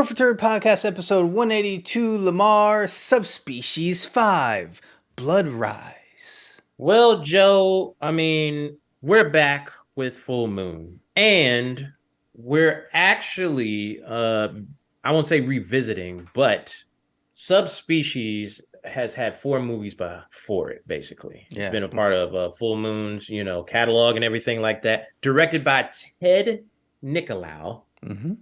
Perfect Turd Podcast, episode 182, Lamar, Subspecies V, Blood Rise. Well, Joe, we're back with Full Moon. And we're actually, I won't say revisiting, but Subspecies has had 4 movies before it, basically. It's Yeah. been a part of Full Moon's, catalog and everything like that. Directed by Ted Nicolau. Mm-hmm.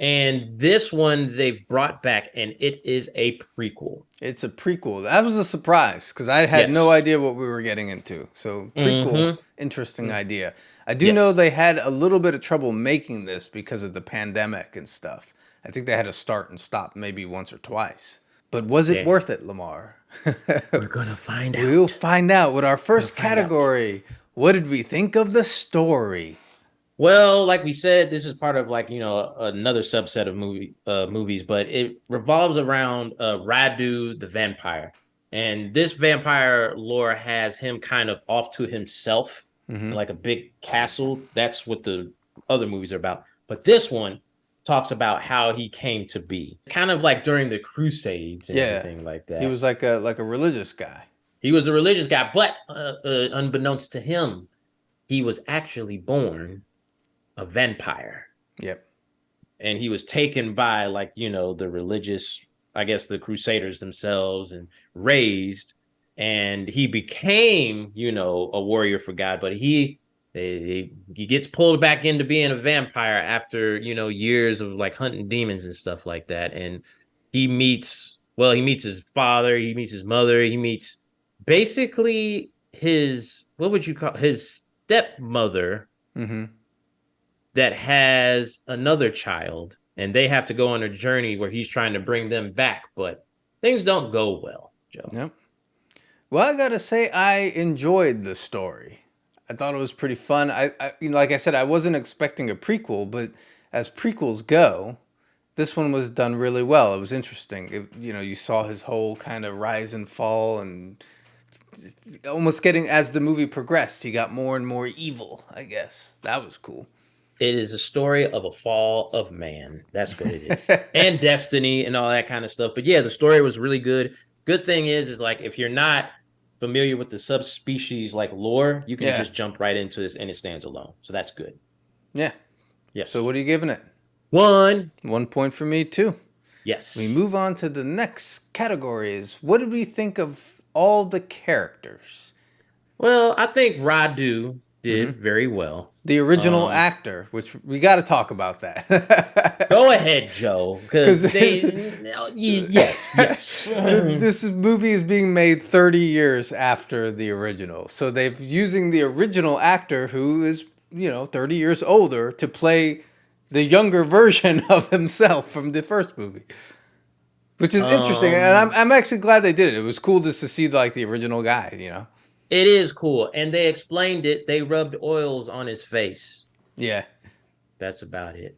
And this one they've brought back, and it is a prequel. It's a prequel. That was a surprise, because I had no idea what we were getting into. So, prequel, interesting idea. I do know they had a little bit of trouble making this because of the pandemic and stuff. I think they had to start and stop maybe once or twice. But was it worth it, Lamar? We're going to find out. We'll find out with our first category. What did we think of the story? Well, like we said, this is part of another subset of movies, but it revolves around RADU, the vampire. And this vampire lore has him kind of off to himself, like a big castle. That's what the other movies are about. But this one talks about how he came to be, kind of like during the Crusades and everything like that. He was like a religious guy. He was a religious guy, but unbeknownst to him, he was actually born a vampire. Yep. And he was taken by the religious, I guess the Crusaders themselves, and raised, and he became, a warrior for God, but he gets pulled back into being a vampire after, years of hunting demons and stuff like that. And he meets his father, he meets his mother, he meets basically his stepmother. Mm-hmm. That has another child, and they have to go on a journey where he's trying to bring them back, but things don't go well, Joe. Yep. Well, I gotta say, I enjoyed the story. I thought it was pretty fun. I like I said, I wasn't expecting a prequel, but as prequels go, this one was done really well. It was interesting. You saw his whole kind of rise and fall, and almost as the movie progressed, he got more and more evil, I guess. That was cool. It is a story of a fall of man. That's what it is. And destiny and all that kind of stuff. But yeah, the story was really good. Good thing is if you're not familiar with the subspecies lore, you can just jump right into this and it stands alone. So that's good. Yeah. Yes. So what are you giving it? 1. 1 point for me too. Yes. We move on to the next categories. What did we think of all the characters? Well, I think Radu did very well. The original actor, which we got to talk about that. Go ahead, Joe. Because yes. This movie is being made 30 years after the original. So they've using the original actor who is, 30 years older to play the younger version of himself from the first movie. Which is interesting. And I'm actually glad they did it. It was cool just to see the original guy, It is cool. And they explained it. They rubbed oils on his face. Yeah. That's about it.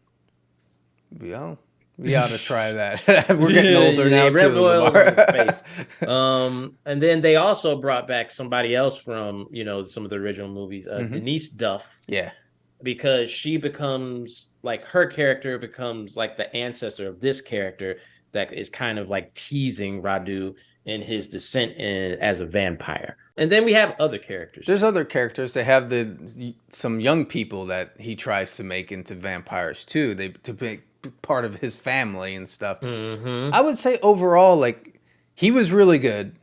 Well, we ought to try that. We're getting older now, too. Rubbed oils on his face. And then they also brought back somebody else from, some of the original movies. Denice Duff. Yeah. Because she becomes, her character becomes, the ancestor of this character that is kind of, teasing Radu in his descent as a vampire. And then we have other characters. There's other characters. They have some young people that he tries to make into vampires too. To make part of his family and stuff. Mm-hmm. I would say overall, he was really good,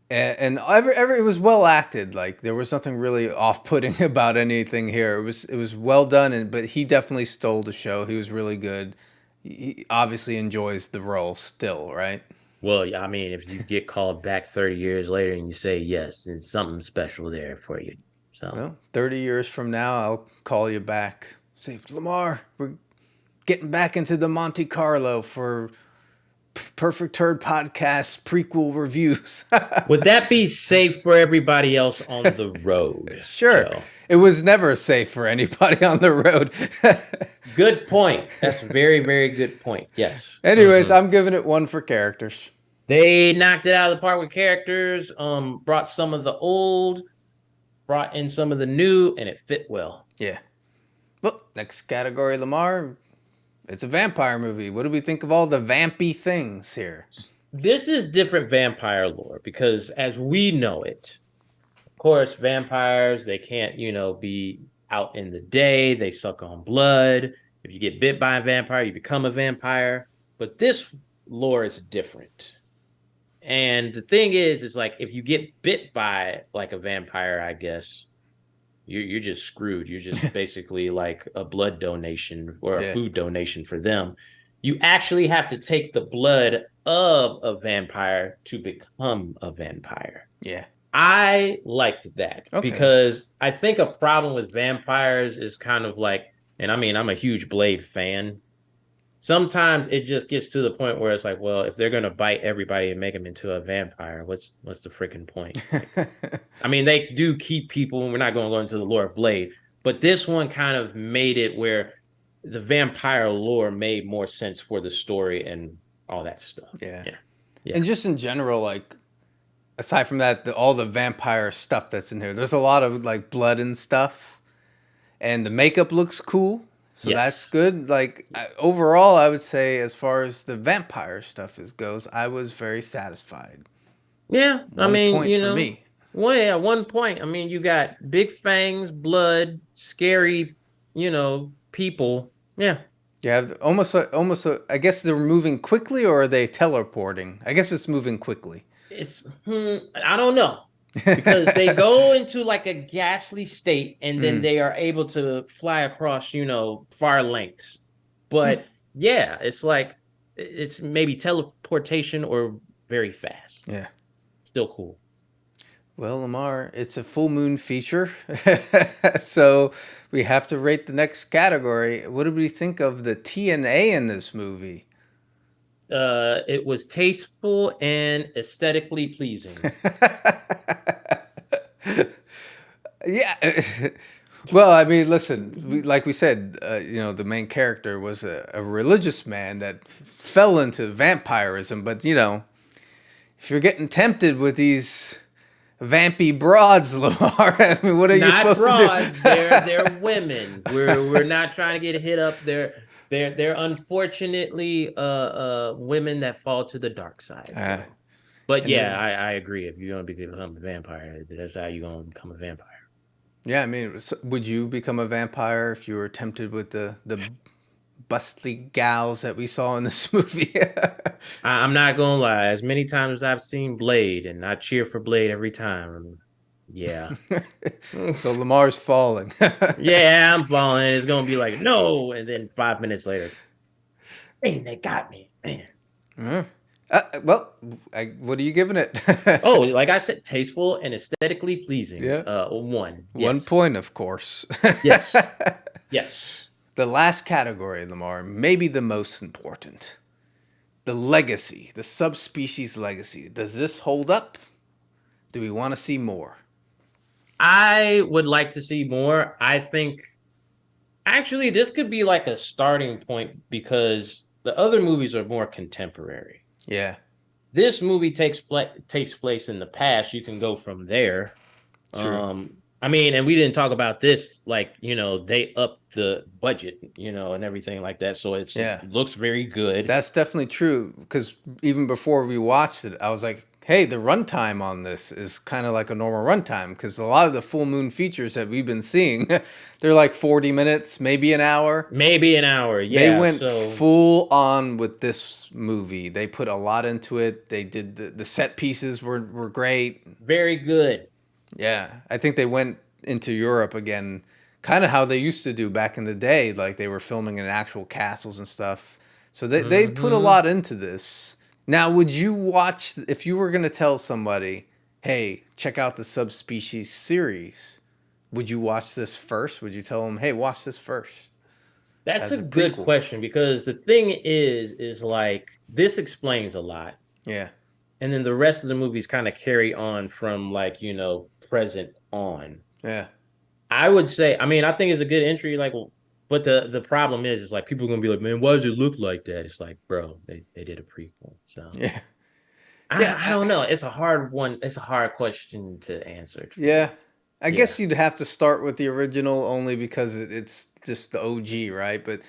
and it was well acted. There was nothing really off-putting about anything here. It was well done, but he definitely stole the show. He was really good. He obviously enjoys the role still, right? Well, if you get called back 30 years later and you say yes, there's something special there for you. So, well, 30 years from now, I'll call you back. Say, Lamar, we're getting back into the Monte Carlo for Perfect Turd Podcast prequel reviews. Would that be safe for everybody else on the road? Sure. Joe? It was never safe for anybody on the road. Good point. That's a very, very good point. Yes. Anyways, I'm giving it 1 for characters. They knocked it out of the park with characters, brought some of the old, brought in some of the new, and it fit well. Yeah. Well, next category, Lamar. It's a vampire movie. What do we think of all the vampy things here? This is different vampire lore because as we know it, of course, vampires, they can't, be out in the day. They suck on blood. If you get bit by a vampire, you become a vampire. But this lore is different. And the thing is like if you get bit by like a vampire, I guess you're just screwed. You're just basically like a blood donation or a Yeah. food donation for them. You actually have to take the blood of a vampire to become a vampire. Yeah. I liked that Okay. because I think a problem with vampires is kind of like, and I mean, I'm a huge Blade fan. Sometimes it just gets to the point where it's like, well, if they're gonna bite everybody and make them into a vampire, what's the freaking point? Like, I mean, they do keep people, and we're not going to go into the lore of Blade, but this one kind of made it where the vampire lore made more sense for the story and all that stuff. Yeah. Yeah. Yeah. And just in general, like, aside from that, all the vampire stuff that's in here, there's a lot of like blood and stuff, and the makeup looks cool, so that's Yes. good. Like overall, I would say as far as the vampire stuff goes, I was very satisfied. Yeah. I One mean, point for me. well, yeah, at one point, I mean, you got big fangs, blood, scary, people. Yeah. You have I guess they're moving quickly, or are they teleporting? I guess it's moving quickly. I don't know. Because they go into like a ghastly state and then Mm. they are able to fly across, far lengths. But yeah, it's like it's maybe teleportation or very fast. Yeah. Still cool. Well, Lamar, it's a full moon feature, so we have to rate the next category. What did we think of the TNA in this movie? It was tasteful and aesthetically pleasing. Yeah. Well, I mean, listen, like we said, the main character was a religious man that fell into vampirism. But, if you're getting tempted with these vampy broads, Lamar, I mean, what are you Not supposed broads, to they're women. We're not trying to get hit up. They're unfortunately women that fall to the dark side. do? So. But And yeah, then, I agree. If you're gonna become a vampire, that's how you're gonna become a vampire. yeah, I mean, would you become a vampire if you were tempted with the bustly gals that we saw in this movie? I'm not gonna lie. As many times as I've seen Blade, and I cheer for Blade every time. Yeah, So Lamar's falling. yeah, I'm falling. It's gonna be like no, and then 5 minutes later, dang, they got me, man. Well, what are you giving it? Oh, like I said, tasteful and aesthetically pleasing. Yeah. One. 1 point, of course. Yes. Yes. The last category, Lamar, maybe the most important. The legacy, the subspecies legacy. Does this hold up? Do we want to see more? I would like to see more. I think actually this could be like a starting point because the other movies are more contemporary. Yeah. This movie takes place in the past. You can go from there. True. I mean, and we didn't talk about this, like, they upped the budget, and everything like that. So it Yeah. looks very good. That's definitely true. Because even before we watched it, I was like, hey, the runtime on this is kind of like a normal runtime. Because a lot of the full moon features that we've been seeing, they're like 40 minutes, maybe an hour. Maybe an hour. They Yeah. went So full on with this movie. They put a lot into it. They did the set pieces were great. very good. Yeah, I think they went into Europe again, kind of how they used to do back in the day. Like they were filming in actual castles and stuff. So they put a Hmm. lot into this. Now, would you watch, if you were going to tell somebody, hey, check out the Subspecies series, would you watch this first? Would you tell them, hey, watch this first That's as a a good prequel? question because the thing is like this explains a lot. Yeah, And then the rest of the movies kind of carry on from like, present on. yeah. I would say, I mean, I think it's a good entry, like, but the problem is like people are gonna be like, man, why does it look like that? It's like, bro, they did a prequel. So Yeah. I don't know. It's a hard one. It's a hard question to answer, Yeah. truly. I Yeah. guess you'd have to start with the original only because it's just the OG, right? But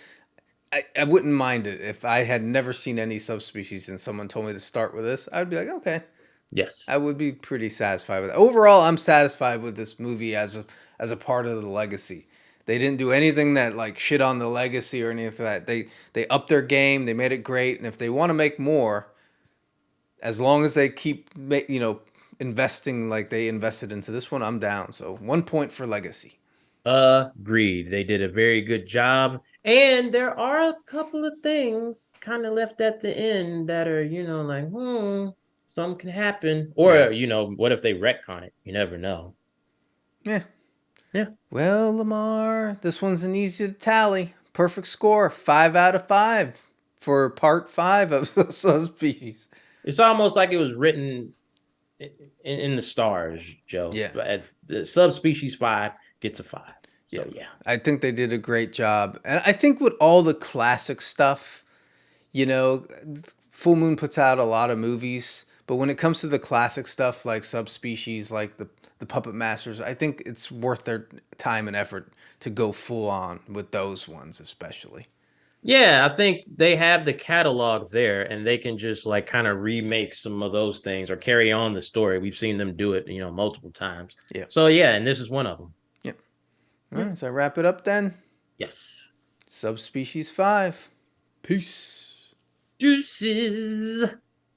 I wouldn't mind it if I had never seen any subspecies and someone told me to start with this. I'd be like, okay, Yes. I would be pretty satisfied with it. Overall, I'm satisfied with this movie as a part of the legacy. They didn't do anything that like shit on the legacy or anything like that. They upped their game. They made it great. And if they want to make more, as long as they keep investing like they invested into this one, I'm down. So 1 point for legacy. Agreed. They did a very good job. And there are a couple of things kind of left at the end that are, like, something can happen. Yeah. Or, what if they retcon it? You never know. Yeah. Yeah. Well, Lamar, this one's an easy to tally. Perfect score, 5 out of 5 for part 5 of Subspecies. It's almost like it was written in the stars, Joe. Yeah. The Subspecies 5 gets a 5. Yeah. So, yeah. I think they did a great job. And I think with all the classic stuff, you know, Full Moon puts out a lot of movies, but when it comes to the classic stuff like Subspecies, like the Puppet Masters, I think it's worth their time and effort to go full on with those ones, especially. Yeah, I think they have the catalog there and they can just like kind of remake some of those things or carry on the story. We've seen them do it, multiple times. Yeah. So yeah, and this is one of them. Yep. All Yeah. right, so I wrap it up then. Yes. Subspecies 5. Peace. Deuces.